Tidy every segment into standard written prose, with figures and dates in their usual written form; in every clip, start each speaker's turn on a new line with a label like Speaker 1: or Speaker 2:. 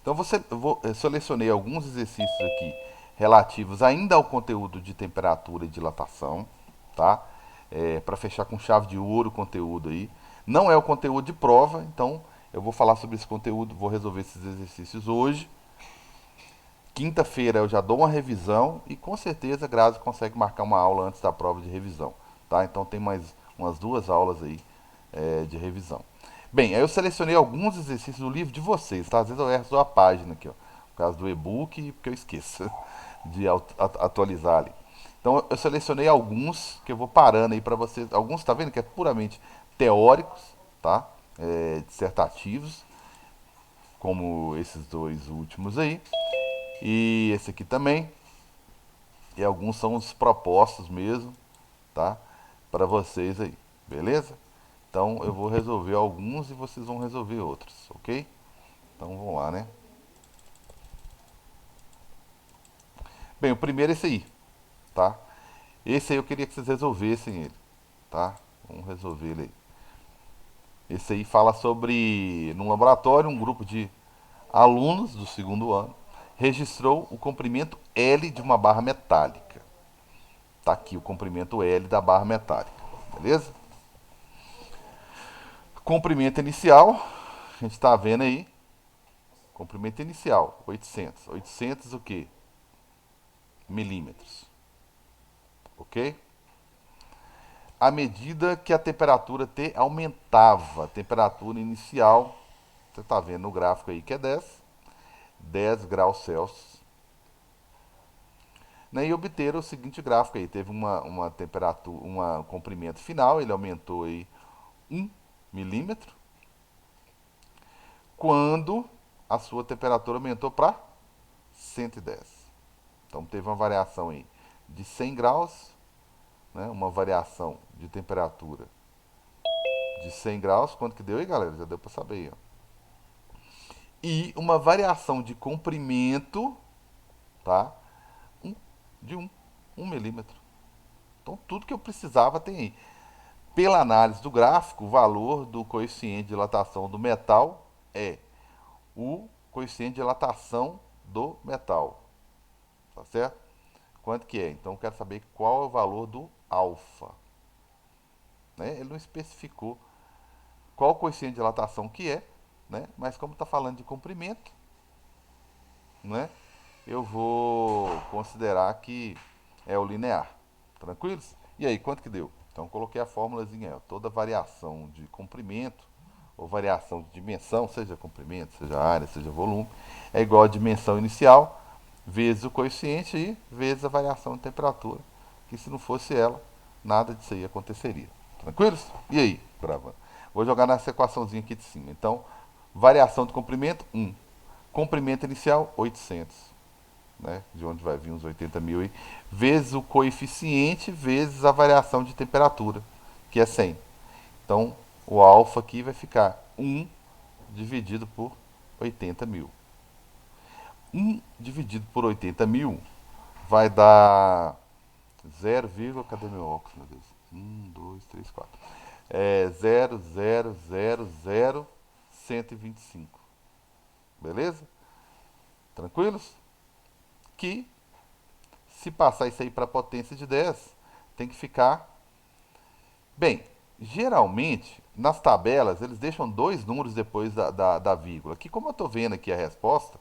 Speaker 1: Então selecionei alguns exercícios aqui relativos ainda ao conteúdo de temperatura e dilatação, tá? Para fechar com chave de ouro o conteúdo aí. Não é o conteúdo de prova, então eu vou falar sobre esse conteúdo, vou resolver esses exercícios hoje. Quinta-feira eu já dou uma revisão e com certeza a Grazi consegue marcar uma aula antes da prova de revisão, tá? Então tem mais umas duas aulas aí de revisão. Bem, aí eu selecionei alguns exercícios do livro de vocês, tá? Às vezes eu erro só a página aqui, ó, por causa do e-book, porque eu esqueço de atualizar ali. Então eu selecionei alguns que eu vou parando aí para vocês. Alguns, tá vendo que é puramente teóricos, tá? Dissertativos, como esses dois últimos aí. E esse aqui também. E alguns são os propostos mesmo, tá? Para vocês aí, beleza? Então eu vou resolver alguns e vocês vão resolver outros, ok? Então vamos lá, né? Bem, o primeiro é esse aí, tá? Esse aí eu queria que vocês resolvessem ele, tá? Vamos resolver ele aí. Esse aí fala sobre, num laboratório, um grupo de alunos do segundo ano registrou o comprimento L de uma barra metálica. Tá aqui o comprimento L da barra metálica, beleza? Comprimento inicial, a gente está vendo aí. Comprimento inicial, 800. 800 o quê? Milímetros, ok? À medida que a temperatura T aumentava, a temperatura inicial, você está vendo no gráfico aí que é 10 graus Celsius. Né, e obter o seguinte gráfico aí, teve uma temperatura, um comprimento final, ele aumentou aí 1 milímetro, quando a sua temperatura aumentou para 110. Então teve uma variação aí de 100 graus, né, uma variação de temperatura de 100 graus, quanto que deu aí, galera? Já deu para saber aí, ó. E uma variação de comprimento, tá? Um, de 1 milímetro. Então tudo que eu precisava tem aí. Pela análise do gráfico, o valor do coeficiente de dilatação do metal é o coeficiente de dilatação do metal. Tá certo? Quanto que é? Então eu quero saber qual é o valor do alfa. Né? Ele não especificou qual o coeficiente de dilatação que é, né? Mas como está falando de comprimento, né? Eu vou considerar que é o linear. Tranquilos? E aí, quanto que deu? Então coloquei a fórmulazinha, ó, toda variação de comprimento ou variação de dimensão, seja comprimento, seja área, seja volume, é igual a dimensão inicial vezes o coeficiente e vezes a variação de temperatura. Que se não fosse ela, nada disso aí aconteceria. Tranquilos? E aí, gravando? Vou jogar nessa equaçãozinha aqui de cima. Então, variação de comprimento, 1. Comprimento inicial, 800. Né? De onde vai vir uns 80 mil aí. Vezes o coeficiente, vezes a variação de temperatura, que é 100. Então, o alfa aqui vai ficar 1 dividido por 80 mil. 1 dividido por 80 mil vai dar 0, cadê meu óculos, meu Deus? 1, 2, 3, 4. 0,000,125. Beleza? Tranquilos? Que se passar isso aí para a potência de 10, tem que ficar. Bem, geralmente nas tabelas eles deixam dois números depois da vírgula. Aqui, como eu estou vendo aqui a resposta,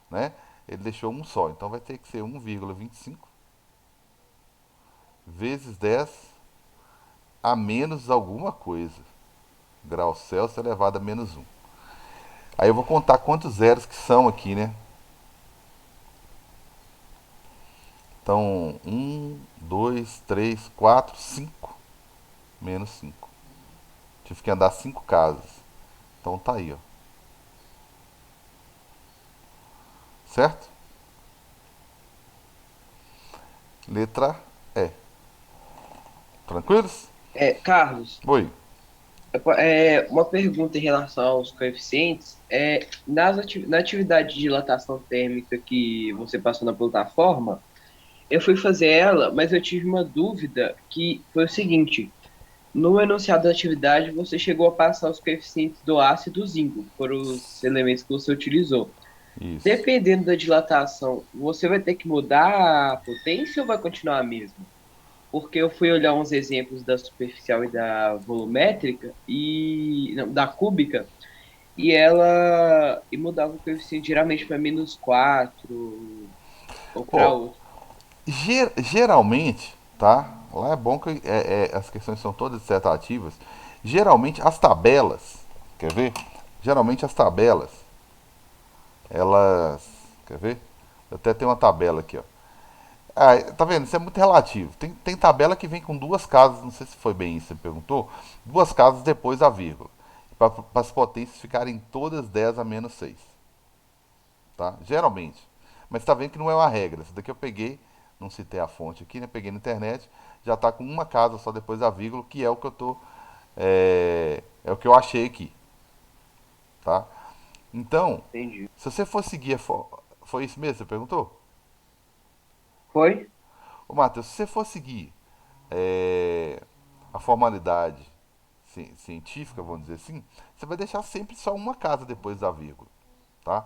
Speaker 1: né? Ele deixou um só. Então vai ter que ser 1,25 vezes 10 a menos alguma coisa. Grau Celsius elevado a menos 1. Aí eu vou contar quantos zeros que são aqui, né? Então, 1, 2, 3, 4, 5. Menos 5. Tive que andar 5 casas. Então tá aí, ó. Certo? Letra E. Tranquilos?
Speaker 2: Carlos,
Speaker 1: Oi.
Speaker 2: uma pergunta em relação aos coeficientes. Na atividade de dilatação térmica que você passou na plataforma, eu fui fazer ela, mas eu tive uma dúvida que foi o seguinte: no enunciado da atividade, você chegou a passar os coeficientes do aço e do zinco, que foram os elementos que você utilizou.
Speaker 1: Isso.
Speaker 2: Dependendo da dilatação, você vai ter que mudar a potência ou vai continuar a mesma? Porque eu fui olhar uns exemplos da superficial e da volumétrica e não, da cúbica e ela e mudava o coeficiente geralmente para -4 ou para
Speaker 1: Ó,
Speaker 2: outro.
Speaker 1: geralmente, tá? Lá é bom que as questões são todas dissertativas. Geralmente as tabelas, quer ver? Geralmente as tabelas, elas, quer ver? Eu até tenho uma tabela aqui, ó. Ah, tá vendo? Isso é muito relativo. Tem tabela que vem com duas casas, não sei se foi bem isso que você perguntou, duas casas depois da vírgula. Para as potências ficarem todas 10 a -6, tá? Geralmente. Mas tá vendo que não é uma regra. Isso daqui eu peguei, não citei a fonte aqui, né? Peguei na internet, já tá com uma casa só depois da vírgula, que é o que eu tô. É o que eu achei aqui, tá? Então,
Speaker 2: Entendi.
Speaker 1: se você for seguir foi isso mesmo, que você perguntou?
Speaker 2: Foi?
Speaker 1: Ô, Matheus, se você for seguir a formalidade científica, vamos dizer assim, você vai deixar sempre só uma casa depois da vírgula, tá?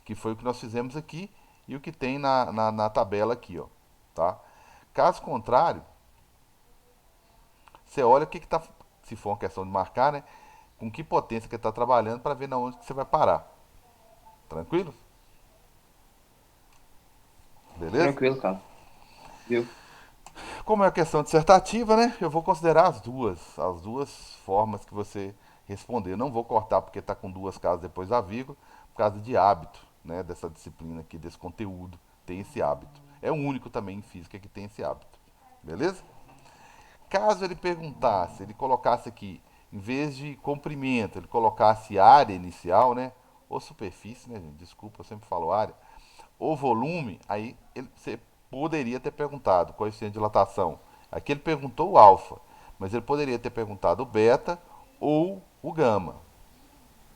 Speaker 1: Que foi o que nós fizemos aqui e o que tem na tabela aqui, ó, tá? Caso contrário, você olha o que está, se for uma questão de marcar, né? Com que potência que está trabalhando para ver na onde que você vai parar. Tranquilo? Beleza?
Speaker 2: Tranquilo, cara. Viu?
Speaker 1: Como é uma questão dissertativa, né? Eu vou considerar as duas formas que você responder. Não vou cortar porque está com duas casas depois da vírgula, por causa de hábito, né? Dessa disciplina aqui, desse conteúdo, tem esse hábito. É o único também em física que tem esse hábito. Beleza? Caso ele perguntasse, ele colocasse aqui, em vez de comprimento, ele colocasse área inicial, né? Ou superfície, né, gente? Desculpa, eu sempre falo área. Ou volume, aí você poderia ter perguntado coeficiente de dilatação. Aqui ele perguntou o alfa, mas ele poderia ter perguntado o beta ou o gama,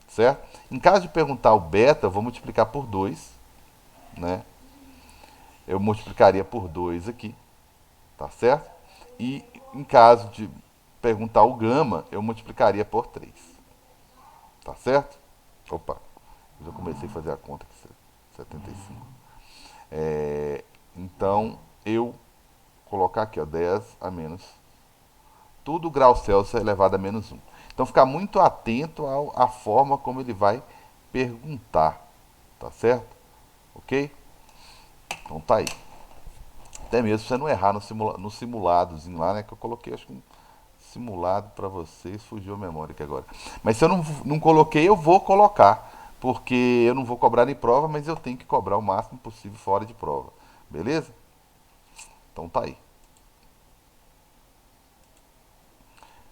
Speaker 1: certo? Em caso de perguntar o beta, eu vou multiplicar por 2, né? Eu multiplicaria por 2 aqui, tá certo? E em caso de perguntar o gama, eu multiplicaria por 3, tá certo? Opa, eu já comecei a fazer a conta aqui, 75. Então, eu colocar aqui, ó, 10 a menos. Tudo grau Celsius elevado a -1. Então, ficar muito atento à forma como ele vai perguntar, tá certo? Ok? Então tá aí. Até mesmo pra você não errar no simuladozinho lá, né? Que eu coloquei, acho que um simulado para vocês, fugiu a memória aqui agora. Mas se eu não coloquei, eu vou colocar. Porque eu não vou cobrar em prova, mas eu tenho que cobrar o máximo possível fora de prova. Beleza? Então tá aí.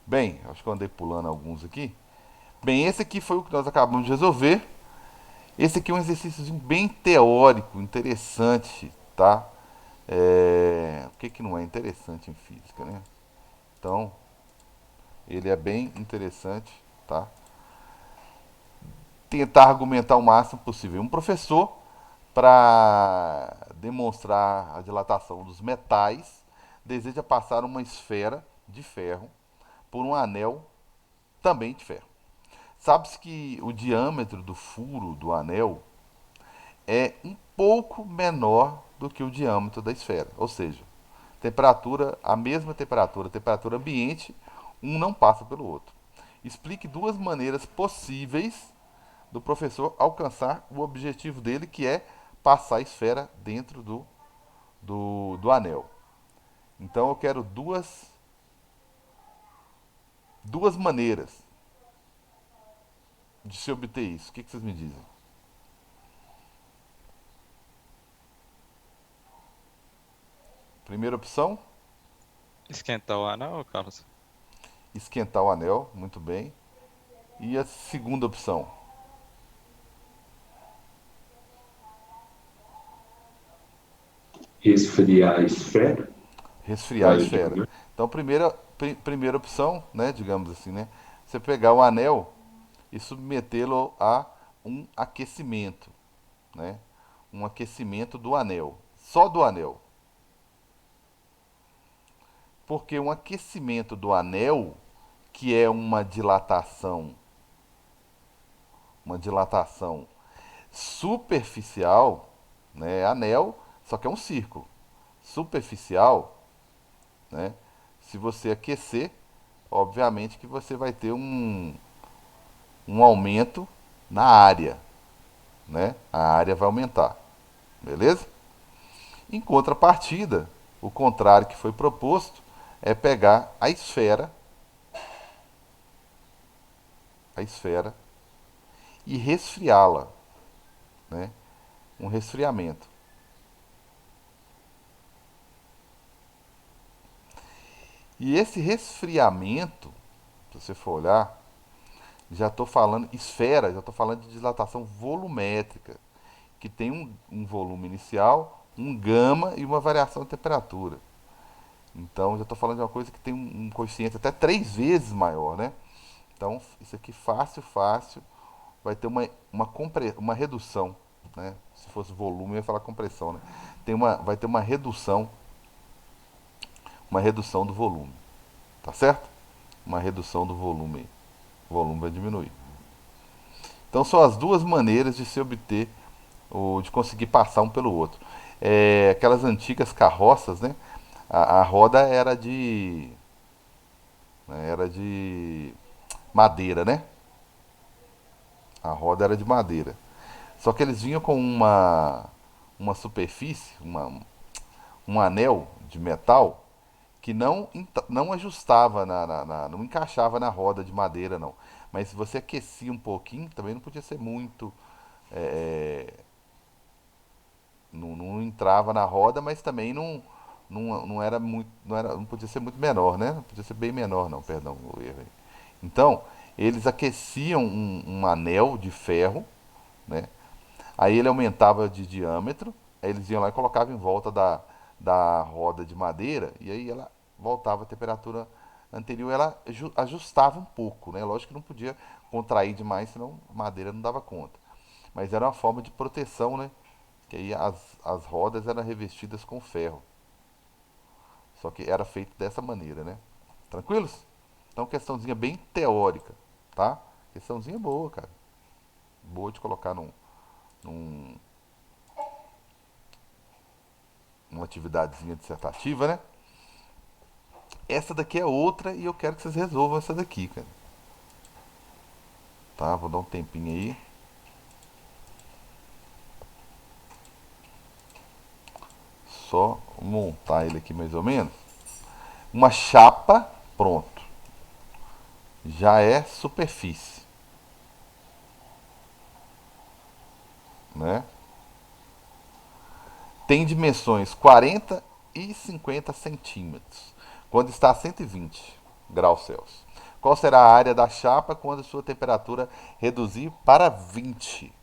Speaker 1: Bem, acho que eu andei pulando alguns aqui. Bem, esse aqui foi o que nós acabamos de resolver. Esse aqui é um exercício bem teórico, interessante, tá? O que, que não é interessante em física, né? Então, ele é bem interessante, tá? Tentar argumentar o máximo possível. Um professor, para demonstrar a dilatação dos metais, deseja passar uma esfera de ferro por um anel também de ferro. Sabe-se que o diâmetro do furo do anel é um pouco menor do que o diâmetro da esfera, ou seja, temperatura, a mesma temperatura, temperatura ambiente, um não passa pelo outro. Explique duas maneiras possíveis do professor alcançar o objetivo dele, que é passar a esfera dentro do anel. Então eu quero duas maneiras de se obter isso. O que vocês me dizem? Primeira opção,
Speaker 3: Esquentar o anel, Carlos?
Speaker 1: esquentar o anel, muito bem. E a segunda opção,
Speaker 4: Resfriar a esfera,
Speaker 1: resfriar a
Speaker 4: base de
Speaker 1: esfera.
Speaker 4: manhã.
Speaker 1: Então, primeira opção, né, digamos assim, né, você pegar o anel e submetê-lo a um aquecimento, né, um aquecimento do anel, só do anel. Porque um aquecimento do anel, que é uma dilatação Superficial, né, é anel, só que é um círculo. Superficial, né, se você aquecer, obviamente que você vai ter um aumento na área, né? A área vai aumentar, beleza? Em contrapartida, o contrário que foi proposto é pegar a esfera e resfriá-la, né? Um resfriamento. E esse resfriamento, se você for olhar, já estou falando esfera, já estou falando de dilatação volumétrica, que tem um volume inicial, um gama e uma variação de temperatura. Então já estou falando de uma coisa que tem um coeficiente até 3 vezes maior, né? Então isso aqui fácil, fácil, vai ter uma redução, né? Se fosse volume, eu ia falar compressão, né? Vai ter uma redução do volume, tá certo? Uma redução do volume, o volume vai diminuir. Então são as duas maneiras de se obter ou de conseguir passar um pelo outro. Aquelas antigas carroças, né? A roda era de madeira, né? A roda era de madeira. Só que eles vinham com uma superfície, um anel de metal que não ajustava, não encaixava na roda de madeira, não. Mas se você aquecia um pouquinho, também não podia ser muito. é, não entrava na roda, mas também não era muito. Não podia ser muito menor, né? Não podia ser bem menor, não, perdão, o erro aí. Então, eles aqueciam um anel de ferro, né? Aí ele aumentava de diâmetro, aí eles iam lá e colocavam em volta da roda de madeira, e aí ela voltava à temperatura anterior, ela ajustava um pouco, né? Lógico que não podia contrair demais, senão a madeira não dava conta. Mas era uma forma de proteção, né? Que aí as rodas eram revestidas com ferro. Só que era feito dessa maneira, né? Tranquilos? Então, questãozinha bem teórica, tá? Questãozinha boa, cara. Boa de colocar num, numa atividadezinha dissertativa, né? Essa daqui é outra e eu quero que vocês resolvam essa daqui, cara. Tá? Vou dar um tempinho aí. Só montar ele aqui mais ou menos. Uma chapa, pronto. Já é superfície, né? Tem dimensões 40 e 50 centímetros, quando está a 120 graus Celsius. Qual será a área da chapa quando sua temperatura reduzir para 20?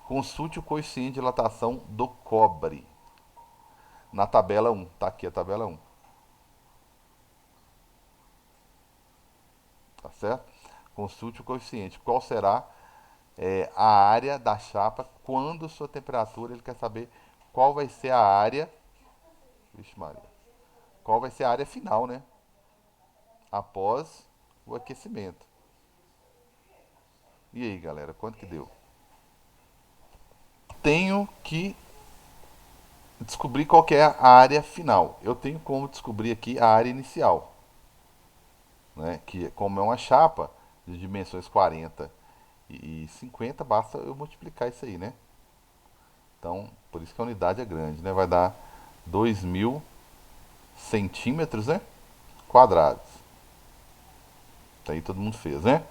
Speaker 1: Consulte o coeficiente de dilatação do cobre. Na tabela 1. Tá aqui a tabela 1. Tá certo? Consulte o coeficiente. Qual será a área da chapa quando sua temperatura, ele quer saber qual vai ser a área. Vixe Maria. Qual vai ser a área final, né? Após o aquecimento. E aí, galera, quanto que deu? Tenho que descobrir qual que é a área final. Eu tenho como descobrir aqui a área inicial, né? Que como é uma chapa de dimensões 40 e 50, basta eu multiplicar isso aí, né? Então, por isso que a unidade é grande, né? Vai dar 2.000 centímetros, né? Quadrados. Tá aí todo mundo fez, né?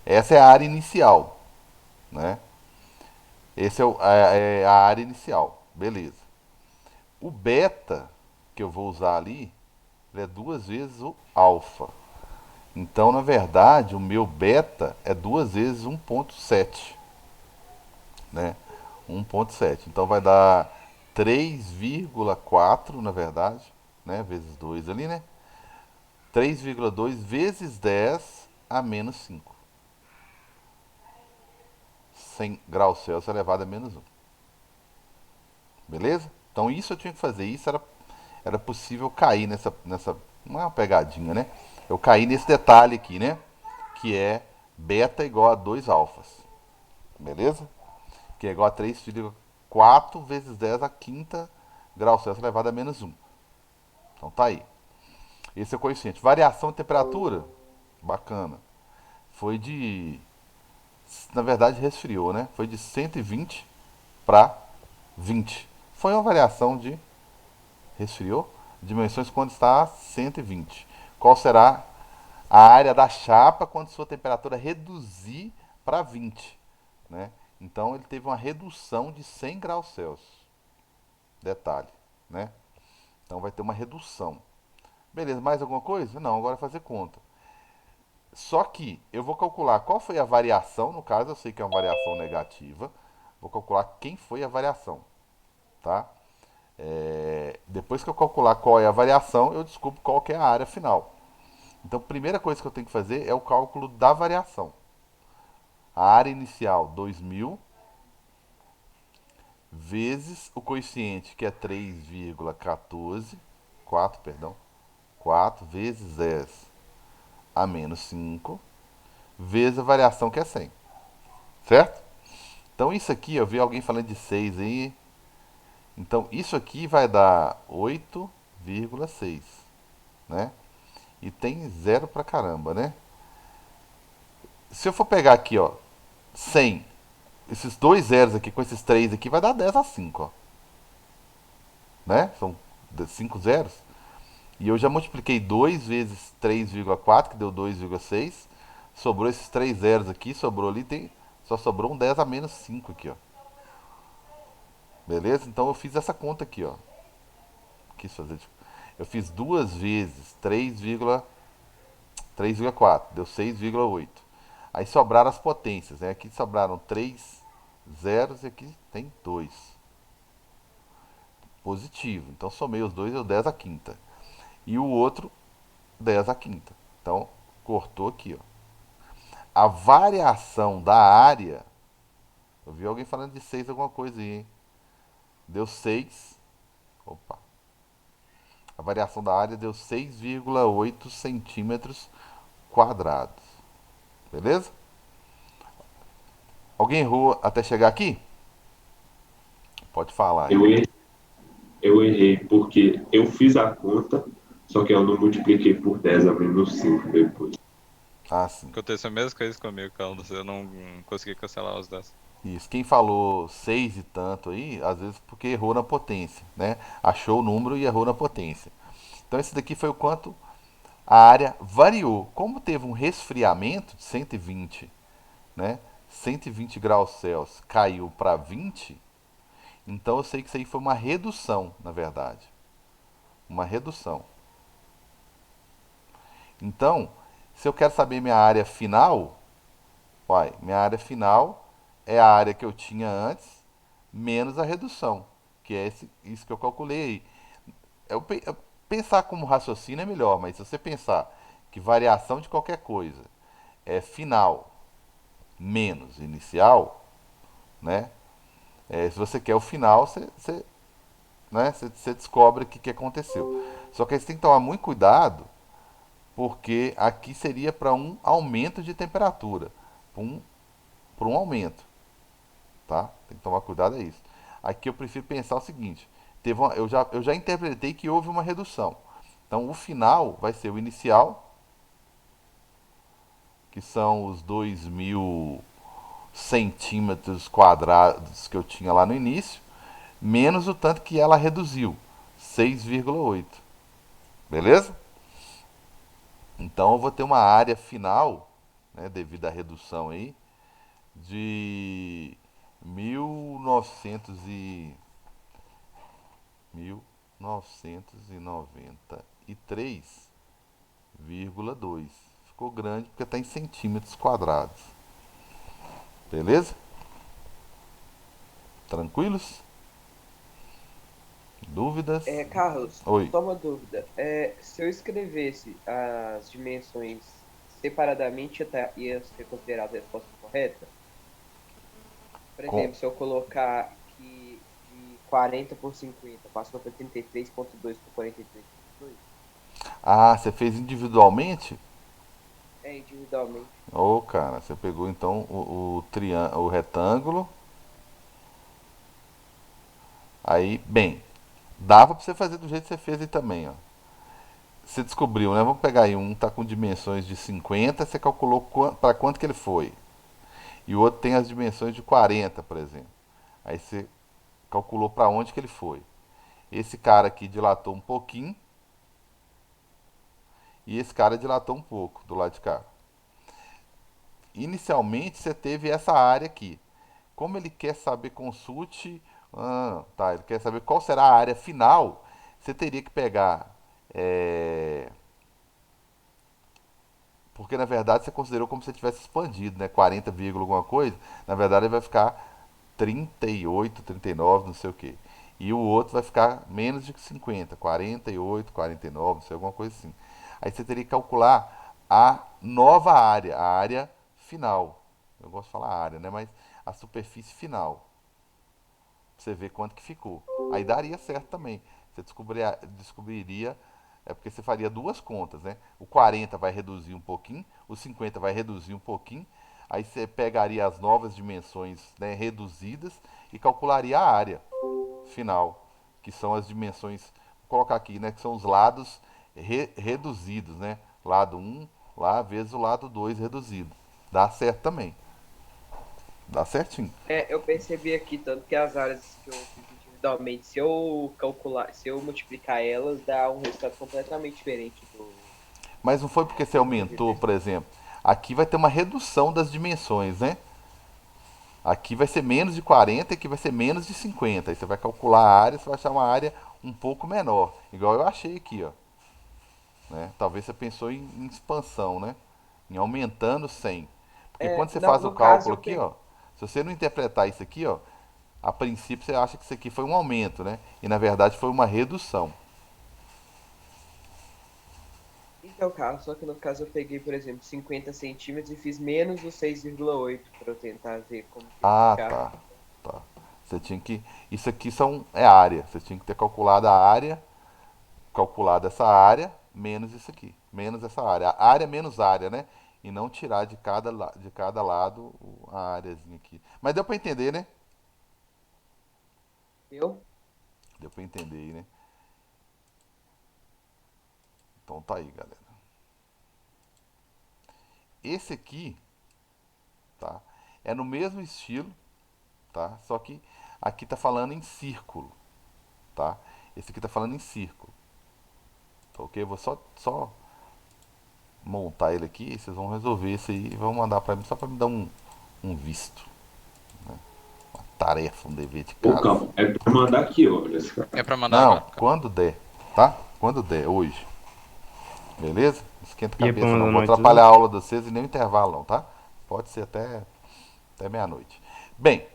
Speaker 1: Essa é a área inicial, né? Essa é a área inicial, beleza. O beta que eu vou usar ali, ele é 2 vezes o alfa. Então, na verdade, o meu beta é 2 vezes 1,7, né? 1,7. Então vai dar 3,4, na verdade, né? Vezes 2 ali, né? 3,2 vezes 10 a menos 5. 100 graus Celsius elevado a menos 1. Beleza? Então isso eu tinha que fazer. Isso era possível cair nessa. Não é uma pegadinha, né? Eu caí nesse detalhe aqui, né? Que é beta igual a 2 alfas. Beleza? que é igual a 3,4 vezes 10 a quinta graus Celsius elevado a menos um. Então tá aí. Esse é o coeficiente. Variação de temperatura, bacana. Foi de, na verdade resfriou, né? Foi de 120 para 20. Foi uma variação de resfriou, dimensões quando está a 120. Qual será a área da chapa quando sua temperatura reduzir para 20, né? Então ele teve uma redução de 100 graus Celsius. Detalhe, né? Então vai ter uma redução. Beleza, mais alguma coisa? Não, agora é fazer conta. Só que eu vou calcular qual foi a variação, no caso eu sei que é uma variação negativa. Vou calcular quem foi a variação, tá? Depois que eu calcular qual é a variação, eu descubro qual que é a área final. Então, a primeira coisa que eu tenho que fazer é o cálculo da variação. A área inicial, 2000, vezes o coeficiente, que é 3,14, 4, perdão, 4 vezes 10 a menos 5, vezes a variação, que é 100. Certo? Então, isso aqui, eu vi alguém falando de 6 aí. Então, isso aqui vai dar 8,6, né? E tem zero pra caramba, né? Se eu for pegar aqui, ó, 100, esses dois zeros aqui com esses três aqui, vai dar 10 a 5, ó. Né? São 5 zeros. E eu já multipliquei 2 vezes 3,4, que deu 2,6. Sobrou esses 3 zeros aqui, sobrou ali, só sobrou um 10 a menos 5 aqui, ó. Beleza? Então eu fiz essa conta aqui, ó. Quis fazer. Eu fiz 2 vezes 3,4, deu 6,8. Aí sobraram as potências, né? Aqui sobraram 3 zeros e aqui tem 2. Positivo. Então somei os dois, deu 10 a quinta. E o outro, 10 a quinta. Então, cortou aqui, ó. A variação da área. Eu vi alguém falando de 6 alguma coisa aí, hein? Deu 6. Opa. A variação da área deu 6,8 centímetros quadrados. Beleza? Alguém errou até chegar aqui? Pode falar aí.
Speaker 4: Eu errei, eu errei porque eu fiz a conta, só que eu não multipliquei por 10 a menos 5 depois.
Speaker 1: Ah, sim.
Speaker 3: Aconteceu a mesma coisa comigo, Carlos. Eu não consegui cancelar os 10.
Speaker 1: Isso. Quem falou 6 e tanto aí, às vezes porque errou na potência, né? Achou o número e errou na potência. Então esse daqui foi o quanto a área variou. Como teve um resfriamento de 120, né? 120 graus Celsius caiu para 20, então eu sei que isso aí foi uma redução, na verdade. Uma redução. Então, se eu quero saber minha área final, uai, minha área final é a área que eu tinha antes, menos a redução, que é isso que eu calculei aí. Pensar como raciocínio é melhor, mas se você pensar que variação de qualquer coisa é final menos inicial, né? Se você quer o final, né, você descobre o que aconteceu. Só que aí você tem que tomar muito cuidado, porque aqui seria para um aumento de temperatura, para um aumento, tá? Tem que tomar cuidado, é isso. Aqui eu prefiro pensar o seguinte: eu já interpretei que houve uma redução. Então o final vai ser o inicial, que são os 2.000 centímetros quadrados que eu tinha lá no início, menos o tanto que ela reduziu, 6,8. Beleza? Então eu vou ter uma área final, né, devido à redução aí, de 1900 e 1993,2. Ficou grande porque está em centímetros quadrados. Beleza? Tranquilos? Dúvidas?
Speaker 2: Carlos,
Speaker 1: Oi.
Speaker 2: só uma dúvida. Se eu escrevesse as dimensões separadamente, ia ser considerada a resposta correta? Por
Speaker 1: Com...
Speaker 2: exemplo, se eu colocar que de 40 por 50 passou para 33,2 por 43,2?
Speaker 1: Ah, você fez individualmente?
Speaker 2: Individualmente.
Speaker 1: Ô, cara, você pegou então o retângulo Aí, bem, dava para você fazer do jeito que você fez aí também, ó. Você descobriu, né? Vamos pegar aí um tá com dimensões de 50, você calculou para quanto que ele foi. E o outro tem as dimensões de 40, por exemplo. Aí você calculou para onde que ele foi. Esse cara aqui dilatou um pouquinho e esse cara dilatou um pouco do lado de cá. Inicialmente você teve essa área aqui. Como ele quer saber, consulte. Tá, ele quer saber qual será a área final. Você teria que pegar. Porque na verdade você considerou como se tivesse expandido, né? 40, alguma coisa. Na verdade ele vai ficar 38, 39, não sei o que. E o outro vai ficar menos de 50, 48, 49, não sei, alguma coisa assim. Aí você teria que calcular a nova área, a área final. Eu gosto de falar área, né? Mas a superfície final. Pra você ver quanto que ficou. Aí daria certo também. Você descobriria, é porque você faria duas contas, né? O 40 vai reduzir um pouquinho, o 50 vai reduzir um pouquinho. Aí você pegaria as novas dimensões, né, reduzidas e calcularia a área final, que são as dimensões, vou colocar aqui, né, que são os lados reduzidos, né? Lado um lá vezes o lado 2 reduzido. Dá certo também. Dá certinho.
Speaker 2: Eu percebi aqui tanto que as áreas que eu fiz individualmente, se eu calcular, se eu multiplicar elas, dá um resultado completamente diferente
Speaker 1: Mas não foi porque você
Speaker 2: do que eu
Speaker 1: aumentou,
Speaker 2: digitei.
Speaker 1: por exemplo. Aqui vai ter uma redução das dimensões, né? Aqui vai ser menos de 40 e aqui vai ser menos de 50. Aí você vai calcular a área, você vai achar uma área um pouco menor. Igual eu achei aqui, ó. Né? Talvez você pensou em expansão, né? Em aumentando 100. Porque quando você
Speaker 2: Não,
Speaker 1: faz o
Speaker 2: no caso
Speaker 1: cálculo
Speaker 2: eu
Speaker 1: aqui,
Speaker 2: peguei.
Speaker 1: ó. Se você não interpretar isso aqui, ó. A princípio você acha que isso aqui foi um aumento, né? E na verdade foi uma redução.
Speaker 2: Então, Carlos, só que no caso eu peguei, por exemplo, 50 centímetros e fiz menos o 6,8 para eu tentar ver como que ia
Speaker 1: Ah,
Speaker 2: ficar.
Speaker 1: tá. Tá. Você tinha que. Isso aqui é área. Você tinha que ter calculado a área, calculado essa área, menos isso aqui. Menos essa área. A área menos área, né? E não tirar de cada lado a áreazinha aqui. Mas deu pra entender, né?
Speaker 2: Eu?
Speaker 1: Deu pra entender aí, né? Então tá aí, galera. Esse aqui, tá? É no mesmo estilo, tá? Só que aqui tá falando em círculo, tá? Esse aqui tá falando em círculo. Tá ok? Eu vou só montar ele aqui, vocês vão resolver isso aí e vão mandar pra mim só pra me dar um visto. Uma tarefa, um dever de
Speaker 4: Ô,
Speaker 1: casa.
Speaker 4: calma, é pra mandar que horas,
Speaker 3: É
Speaker 4: cara?
Speaker 3: pra mandar
Speaker 1: Não,
Speaker 3: agora, cara.
Speaker 1: quando der, tá? Quando der, hoje. Beleza? Não esquenta a
Speaker 5: E é pra
Speaker 1: cabeça não.
Speaker 5: mandar
Speaker 1: Vou
Speaker 5: no
Speaker 1: atrapalhar a
Speaker 5: WhatsApp?
Speaker 1: aula de vocês e nem o intervalo não, tá? Pode ser até meia-noite. Bem,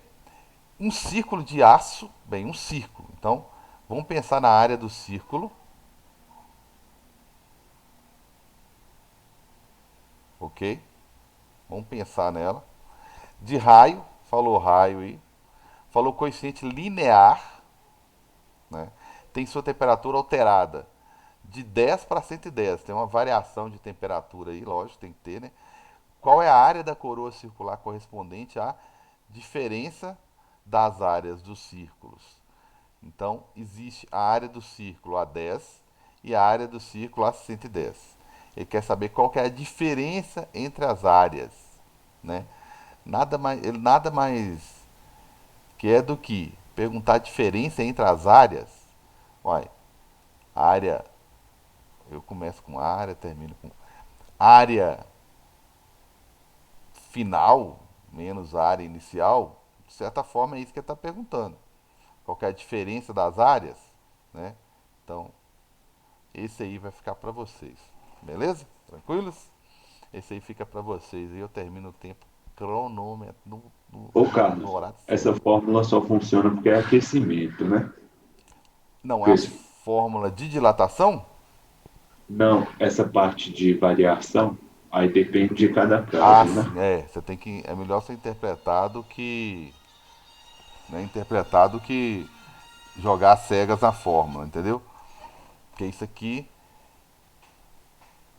Speaker 1: um círculo de aço, bem, um círculo. Então, vamos pensar na área do círculo, ok? Vamos pensar nela. De raio, falou raio aí. Falou coeficiente linear, né? Tem sua temperatura alterada de 10 para 110. Tem uma variação de temperatura aí, lógico, tem que ter, né? Qual é a área da coroa circular correspondente à diferença das áreas dos círculos? Então, existe a área do círculo a 10 e a área do círculo a 110. Ele quer saber qual que é a diferença entre as áreas, né? Nada mais quer do que perguntar a diferença entre as áreas. Uai, área, eu começo com área, termino com área final menos área inicial. De certa forma é isso que ele está perguntando. Qual que é a diferença das áreas, né? Então, esse aí vai ficar para vocês. Beleza? Tranquilos? Esse aí fica para vocês. E eu termino o tempo cronômetro
Speaker 4: Ô,
Speaker 1: no
Speaker 4: Carlos,
Speaker 1: horário
Speaker 4: essa
Speaker 1: certo.
Speaker 4: fórmula só funciona porque é aquecimento, né?
Speaker 1: Não é a
Speaker 4: Porque
Speaker 1: fórmula de dilatação?
Speaker 4: não, essa parte de variação, aí depende de cada
Speaker 1: Ah,
Speaker 4: caso, né?
Speaker 1: sim, é. Você tem que. É melhor você interpretar do que. Né, interpretar do que jogar cegas na fórmula, entendeu? Porque isso aqui,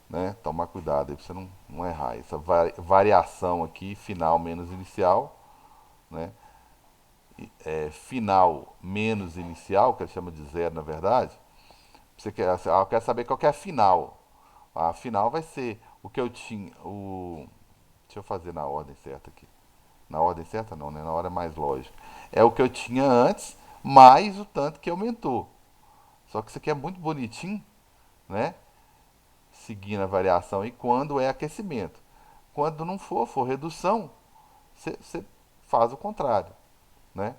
Speaker 1: né? Tomar cuidado aí pra você não errar. Essa variação aqui, final menos inicial, né? final menos inicial, que ele chama de zero na verdade, eu quero saber qual que é a final. A final vai ser o que eu tinha. Deixa eu fazer na ordem certa aqui. Na ordem certa não, né? Na hora mais lógica. É o que eu tinha antes, mais o tanto que aumentou. Só que isso aqui é muito bonitinho, né? Seguindo a variação e quando é aquecimento. Quando não for redução, você faz o contrário, né?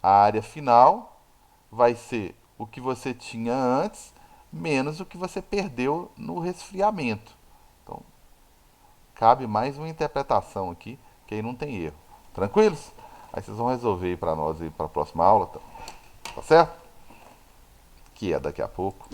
Speaker 1: A área final vai ser o que você tinha antes, menos o que você perdeu no resfriamento. Então, cabe mais uma interpretação aqui, que aí não tem erro. Tranquilos? Aí vocês vão resolver aí para nós aí para a próxima aula, tá certo? Que é daqui a pouco.